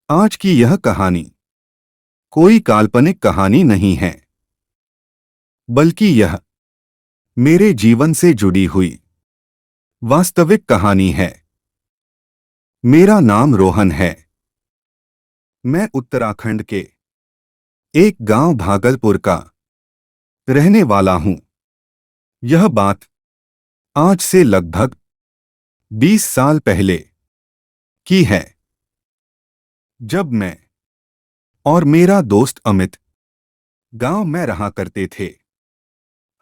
आज की यह कहानी कोई काल्पनिक कहानी नहीं है, बल्कि यह मेरे जीवन से जुड़ी हुई वास्तविक कहानी है। मेरा नाम रोहन है। मैं उत्तराखंड के एक गांव भागलपुर का रहने वाला हूं। यह बात आज से लगभग 20 साल पहले की है, जब मैं और मेरा दोस्त अमित गांव में रहा करते थे।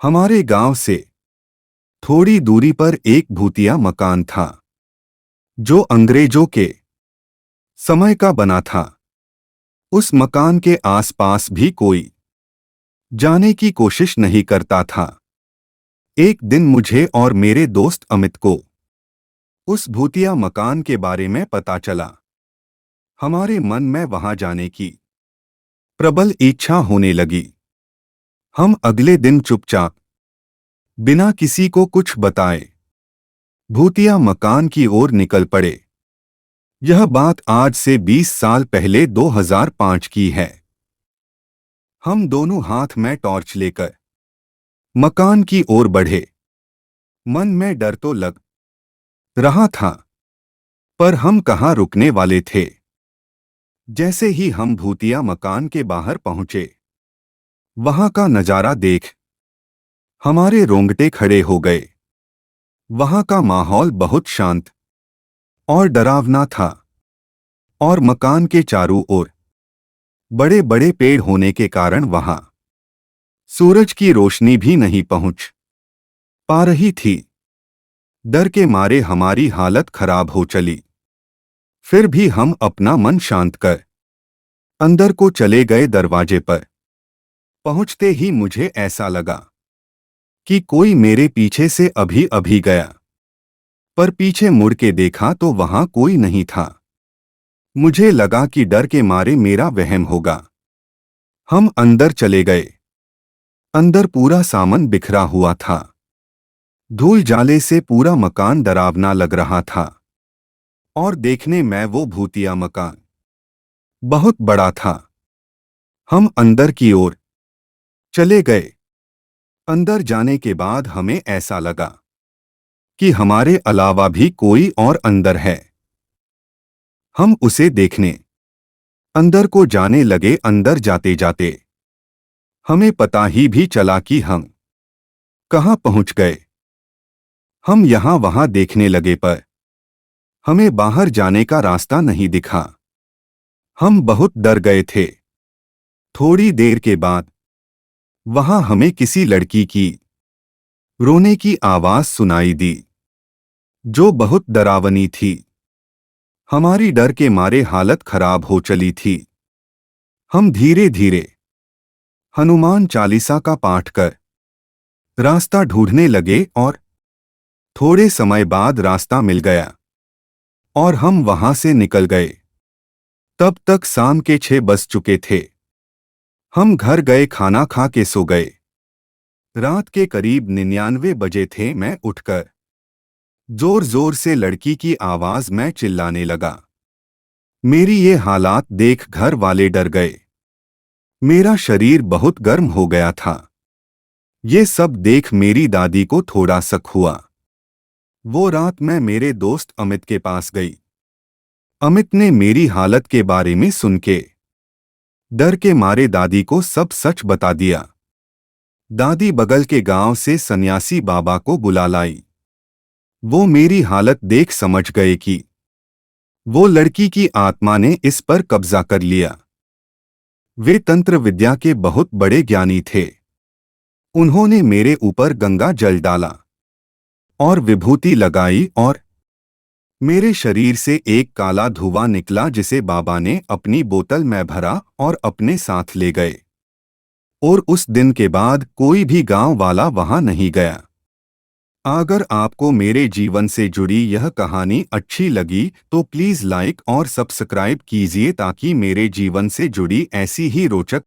हमारे गांव से थोड़ी दूरी पर एक भूतिया मकान था, जो अंग्रेजों के समय का बना था। उस मकान के आसपास भी कोई जाने की कोशिश नहीं करता था। एक दिन मुझे और मेरे दोस्त अमित को उस भूतिया मकान के बारे में पता चला। हमारे मन में वहां जाने की प्रबल इच्छा होने लगी। हम अगले दिन चुपचाप, बिना किसी को कुछ बताए, भूतिया मकान की ओर निकल पड़े। यह बात आज से 20 साल पहले 2005 की है। हम दोनों हाथ में टॉर्च लेकर मकान की ओर बढ़े। मन में डर तो लग रहा था, पर हम कहाँ रुकने वाले थे। जैसे ही हम भूतिया मकान के बाहर पहुंचे, वहां का नजारा देख हमारे रोंगटे खड़े हो गए। वहां का माहौल बहुत शांत और डरावना था, और मकान के चारों ओर बड़े बड़े पेड़ होने के कारण वहां सूरज की रोशनी भी नहीं पहुंच पा रही थी। डर के मारे हमारी हालत खराब हो चली। फिर भी हम अपना मन शांत कर अंदर को चले गए। दरवाजे पर पहुंचते ही मुझे ऐसा लगा कि कोई मेरे पीछे से अभी अभी गया, पर पीछे मुड़ के देखा तो वहां कोई नहीं था। मुझे लगा कि डर के मारे मेरा वहम होगा। हम अंदर चले गए। अंदर पूरा सामान बिखरा हुआ था। धूल जाले से पूरा मकान डरावना लग रहा था, और देखने में वो भूतिया मकान बहुत बड़ा था। हम अंदर की ओर चले गए। अंदर जाने के बाद हमें ऐसा लगा कि हमारे अलावा भी कोई और अंदर है। हम उसे देखने अंदर को जाने लगे। अंदर जाते जाते हमें पता ही भी चला कि हम कहाँ पहुंच गए। हम यहां वहां देखने लगे, पर हमें बाहर जाने का रास्ता नहीं दिखा। हम बहुत डर गए थे। थोड़ी देर के बाद वहां हमें किसी लड़की की रोने की आवाज सुनाई दी, जो बहुत डरावनी थी। हमारी डर के मारे हालत खराब हो चली थी। हम धीरे धीरे हनुमान चालीसा का पाठ कर रास्ता ढूंढने लगे, और थोड़े समय बाद रास्ता मिल गया और हम वहां से निकल गए। तब तक शाम के 6 बज चुके थे। हम घर गए, खाना खा के सो गए। रात के करीब 99 बजे थे। मैं उठकर जोर जोर से लड़की की आवाज में चिल्लाने लगा। मेरी ये हालात देख घर वाले डर गए। मेरा शरीर बहुत गर्म हो गया था। ये सब देख मेरी दादी को थोड़ा शक हुआ। वो रात मैं मेरे दोस्त अमित के पास गई। अमित ने मेरी हालत के बारे में सुन के डर के मारे दादी को सब सच बता दिया। दादी बगल के गांव से सन्यासी बाबा को बुला लाई। वो मेरी हालत देख समझ गए कि वो लड़की की आत्मा ने इस पर कब्जा कर लिया। वे तंत्र विद्या के बहुत बड़े ज्ञानी थे। उन्होंने मेरे ऊपर गंगा जल डाला और विभूति लगाई, और मेरे शरीर से एक काला धुआं निकला, जिसे बाबा ने अपनी बोतल में भरा और अपने साथ ले गए। और उस दिन के बाद कोई भी गांव वाला वहां नहीं गया। अगर आपको मेरे जीवन से जुड़ी यह कहानी अच्छी लगी तो प्लीज़ लाइक और सब्सक्राइब कीजिए, ताकि मेरे जीवन से जुड़ी ऐसी ही रोचक